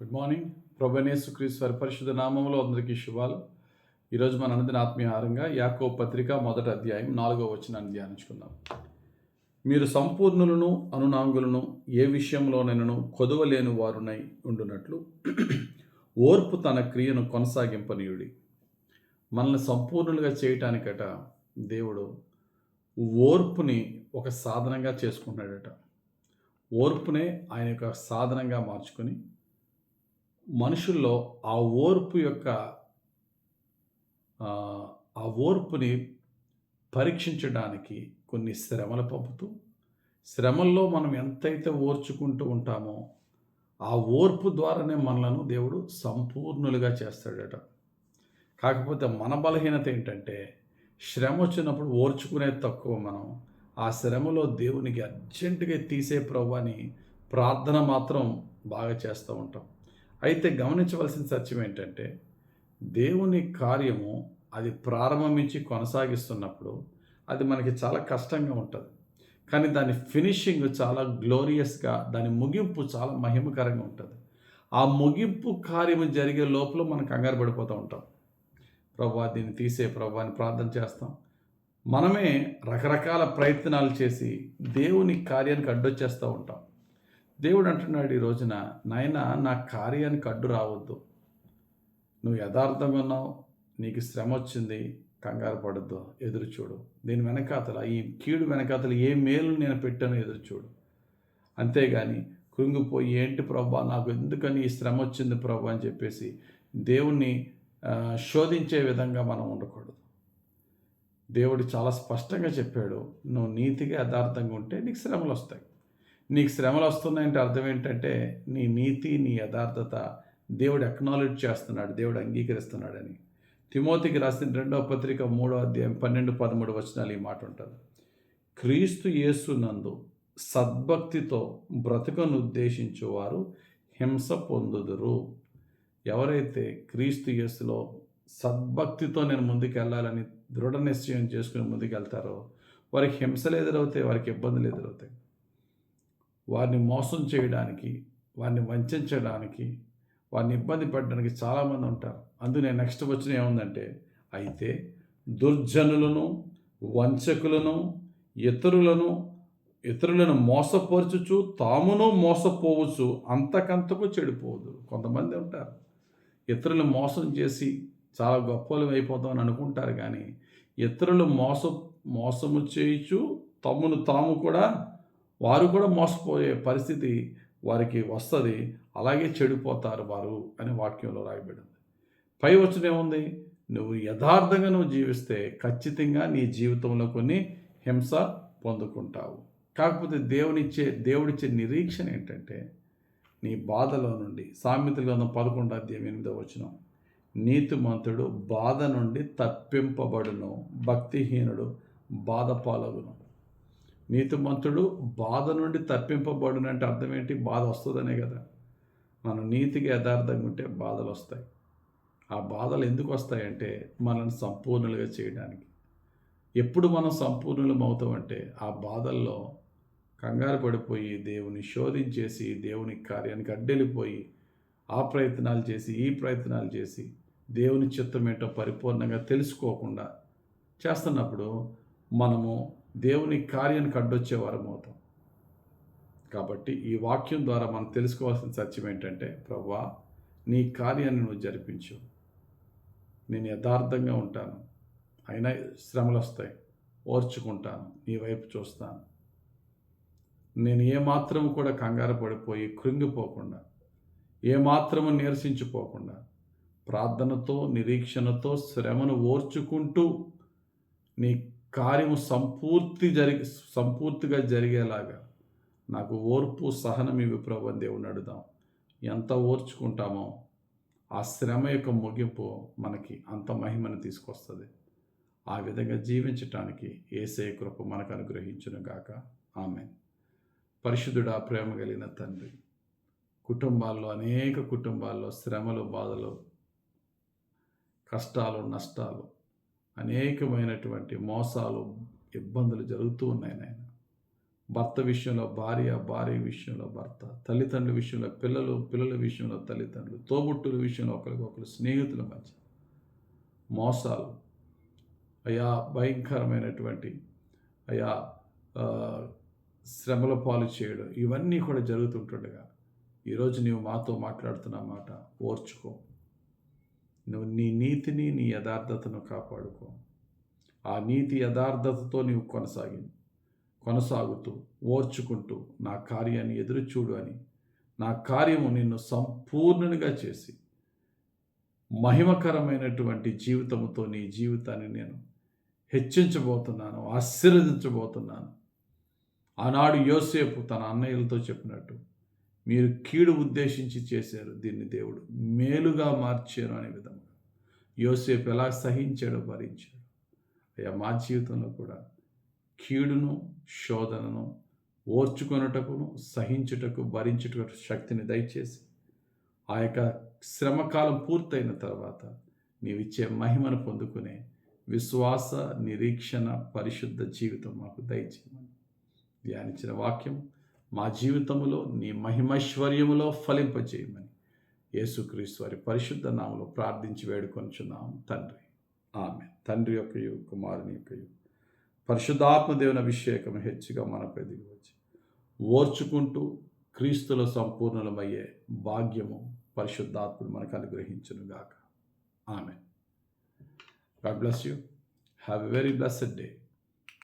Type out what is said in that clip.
Good morning. ప్రభువైన యేసుక్రీస్తు వారి పరిశుద్ధ నామములో అందరికీ శుభాలు. ఈరోజు మన అనుదిన ఆత్మీయ ఆహారంగా యాకోబు పత్రిక 1వ అధ్యాయం 4వ వచనాన్ని ధ్యానించుకుందాం. మీరు సంపూర్ణులను అనునాంగులను ఏ విషయంలోనైనను కొదవలేని వారునై ఉండునట్లు ఓర్పు తన క్రియను కొనసాగింపనీయుడి. మనల్ని సంపూర్ణులుగా చేయటానికట దేవుడు ఓర్పుని ఒక సాధనంగా చేసుకుంటున్నాడట. ఓర్పునే ఆయన యొక్క సాధనంగా మార్చుకొని మనుషుల్లో ఆ ఓర్పు యొక్క ఆ ఓర్పుని పరీక్షించడానికి కొన్ని శ్రమలు పంపుతూ, శ్రమల్లో మనం ఎంతైతే ఓర్చుకుంటూ ఉంటామో ఆ ఓర్పు ద్వారానే మనలను దేవుడు సంపూర్ణులుగా చేస్తాడట. కాకపోతే మన బలహీనత ఏంటంటే శ్రమ వచ్చినప్పుడు ఓర్చుకునేది తక్కువ. మనం ఆ శ్రమలో దేవునికి అర్జెంటుగా తీసే ప్రభు అని ప్రార్థన మాత్రం బాగా చేస్తూ ఉంటాం. అయితే గమనించవలసిన సత్యం ఏంటంటే దేవుని కార్యము అది ప్రారంభించి కొనసాగిస్తున్నప్పుడు అది మనకి చాలా కష్టంగా ఉంటుంది. కానీ దాని ఫినిషింగ్ చాలా గ్లోరియస్గా, దాని ముగింపు చాలా మహిమకరంగా ఉంటుంది. ఆ ముగింపు కార్యము జరిగే లోపల మనం కంగారు పడిపోతూ ఉంటాం. ప్రభువా దీన్ని తీసే ప్రభువా అని ప్రార్థన చేస్తాం. మనమే రకరకాల ప్రయత్నాలు చేసి దేవుని కార్యానికి అడ్డొచ్చేస్తూ ఉంటాం. దేవుడు అంటున్నాడు ఈ రోజున, నాయనా నా కార్యానికి అడ్డు రావద్దు. నువ్వు యథార్థంగా ఉన్నావు, నీకు శ్రమ వచ్చింది, కంగారు పడద్దు, ఎదురు చూడు. దీని వెనకాతల, ఈ కీడు వెనకాతల ఏ మేలు నేను పెట్టానో ఎదురు చూడు. అంతేగాని కృంగిపోయి ఏంటి ప్రభా నాకు ఎందుకని ఈ శ్రమ వచ్చింది ప్రభా అని చెప్పేసి దేవుణ్ణి శోధించే విధంగా మనం ఉండకూడదు. దేవుడు చాలా స్పష్టంగా చెప్పాడు, నువ్వు నీతిగా యథార్థంగా ఉంటే నీకు శ్రమలు వస్తాయి. నీకు శ్రమలు వస్తున్నాయంటే అర్థం ఏంటంటే నీ నీతి, నీ యథార్థత దేవుడు అక్నాలెడ్జ్ చేస్తున్నాడు, దేవుడు అంగీకరిస్తున్నాడని. తిమోతికి రాసిన 2వ పత్రిక 3వ అధ్యాయం 12-13 వచనాలు ఈ మాట ఉంటుంది. క్రీస్తు యేసునందు సద్భక్తితో బ్రతుకను ఉద్దేశించువారు హింస పొందుదురు. ఎవరైతే క్రీస్తు యేసులో సద్భక్తితో నేను ముందుకు వెళ్ళాలని దృఢ నిశ్చయం చేసుకుని ముందుకు వెళ్తారో వారికి హింసలు ఎదురవుతాయి, వారికి ఇబ్బందులు ఎదురవుతాయి. వారిని మోసం చేయడానికి, వారిని వంచడానికి, వారిని ఇబ్బంది పెట్టడానికి చాలామంది ఉంటారు. అందుకే నెక్స్ట్ వచ్చిన ఏముందంటే, అయితే దుర్జనులను, వంచకులను, ఇతరులను మోసపరచుచు తామును మోసపోవచ్చు అంతకంతకు చెడిపోదు. కొంతమంది ఉంటారు ఇతరులు మోసం చేసి చాలా గొప్పలు అయిపోతామని అనుకుంటారు, కానీ ఇతరులు మోసము చేయించు వారు కూడా మోసపోయే పరిస్థితి వారికి వస్తుంది. అలాగే చెడిపోతారు వారు అని వాక్యంలో రాయబడింది. పై వచ్చిన ఏముంది, నువ్వు యథార్థంగా నువ్వు జీవిస్తే ఖచ్చితంగా నీ జీవితంలో కొన్ని హింస పొందుకుంటావు. కాకపోతే దేవుడిచ్చే నిరీక్షణ ఏంటంటే నీ బాధలో నుండి, సామెతల గ్రంథం 11వ అధ్యాయం 8వ వచనం, నీతిమంతుడు బాధ నుండి తప్పింపబడును, భక్తిహీనుడు బాధ పాలగును. నీతిమంతుడు బాధ నుండి తప్పింపబడునంటే అర్థం ఏంటి? బాధ వస్తుందనే కదా. మనం నీతిగా యథార్థంగా ఉంటే బాధలు వస్తాయి. ఆ బాధలు ఎందుకు వస్తాయంటే మనల్ని సంపూర్ణులుగా చేయడానికి. ఎప్పుడు మనం సంపూర్ణులం అవుతామంటే ఆ బాధల్లో కంగారు పడిపోయి దేవుని శోధించేసి దేవుని కార్యానికి అడ్డెళ్ళిపోయి ఆ ప్రయత్నాలు చేసి ఈ ప్రయత్నాలు చేసి దేవుని చిత్తం ఏంటో పరిపూర్ణంగా తెలుసుకోకుండా చేస్తున్నప్పుడు మనము దేవుని కార్యానికి అడ్డొచ్చేవారం అవుతాం. కాబట్టి ఈ వాక్యం ద్వారా మనం తెలుసుకోవాల్సిన సత్యం ఏంటంటే, ప్రభువా నీ కార్యాన్ని నువ్వు జరిపించు, నేను యథార్థంగా ఉంటాను, అయినా శ్రమలు వస్తాయి, ఓర్చుకుంటాను, నీ వైపు చూస్తాను. నేను ఏమాత్రం కూడా కంగారు పడిపోయి కృంగిపోకుండా, ఏమాత్రము నీరసించిపోకుండా, ప్రార్థనతో నిరీక్షణతో శ్రమను ఓర్చుకుంటూ నీ కార్యము సంపూర్తిగా జరిగేలాగా నాకు ఓర్పు సహనం ఇవి ప్రభు దేవుని అడుగుదాం. ఎంత ఓర్చుకుంటామో ఆ శ్రమ యొక్క ముగింపు మనకి అంత మహిమను తీసుకొస్తుంది. ఆ విధంగా జీవించటానికి యేసయ్య కృప మనకు అనుగ్రహించును గాక. ఆమేన్. పరిశుద్ధుడా, ప్రేమ కలిగిన తండ్రి, అనేక కుటుంబాల్లో శ్రమలు, బాధలు, కష్టాలు, నష్టాలు, అనేకమైనటువంటి మోసాలు, ఇబ్బందులు జరుగుతూ ఉన్నాయి నాయన. భర్త విషయంలో భార్య, భార్య విషయంలో భర్త, తల్లిదండ్రుల విషయంలో పిల్లలు, పిల్లల విషయంలో తల్లిదండ్రులు, తోబుట్టుల విషయంలో ఒకరికొకరు, స్నేహితుల మధ్య మోసాలు, అయా భయంకరమైనటువంటి అయా ఆ, శ్రమల పాలు చేయడం, ఇవన్నీ కూడా జరుగుతుంటుండగా ఈరోజు నీవు మాతో మాట్లాడుతున్న మాట, ఓర్చుకో. నువ్వు నీ నీతిని, నీ యథార్థతను కాపాడుకో. ఆ నీతి యథార్థతతో నీవు కొనసాగుతూ ఓర్చుకుంటూ నా కార్యాన్ని ఎదురు చూడు అని, నా కార్యము నిన్ను సంపూర్ణునిగా చేసి మహిమకరమైనటువంటి జీవితముతో నీ జీవితాన్ని నేను హెచ్చించబోతున్నాను, ఆశీర్వదించబోతున్నాను. ఆనాడు యోసేపు తన అన్నయ్యలతో చెప్పినట్టు, మీరు కీడు ఉద్దేశించి చేశారు, దీన్ని దేవుడు మేలుగా మార్చారు అనే విధంగా యోసేపు ఎలా సహించాడో భరించాడు. అయ్యా, మా జీవితంలో కూడా కీడును, శోధనను ఓర్చుకొనుటకును, సహించుటకు, భరించుటకు శక్తిని దయచేసి ఆ యొక్క శ్రమకాలం పూర్తయిన తర్వాత నీవిచ్చే మహిమను పొందుకునే విశ్వాస, నిరీక్షణ, పరిశుద్ధ జీవితం మాకు దయచేయమని ధ్యానించిన వాక్యం మా జీవితంలో నీ మహిమైశ్వర్యములో ఫలింపజేయమని యేసుక్రీస్తు వారి పరిశుద్ధ నామములో ప్రార్థించి వేడుకొనుచున్నాము తండ్రి. ఆమె తండ్రి యొక్కయు, కుమారుని యొక్కయు, పరిశుద్ధాత్మ దేవుని అభిషేకం హెచ్చుగా మనపై దిగివచ్చి ఓర్చుకుంటూ క్రీస్తులో సంపూర్ణమయ్యే భాగ్యము పరిశుద్ధాత్ముడు మనకు అనుగ్రహించునుగాక. ఆమె. God bless you. Have a very blessed day.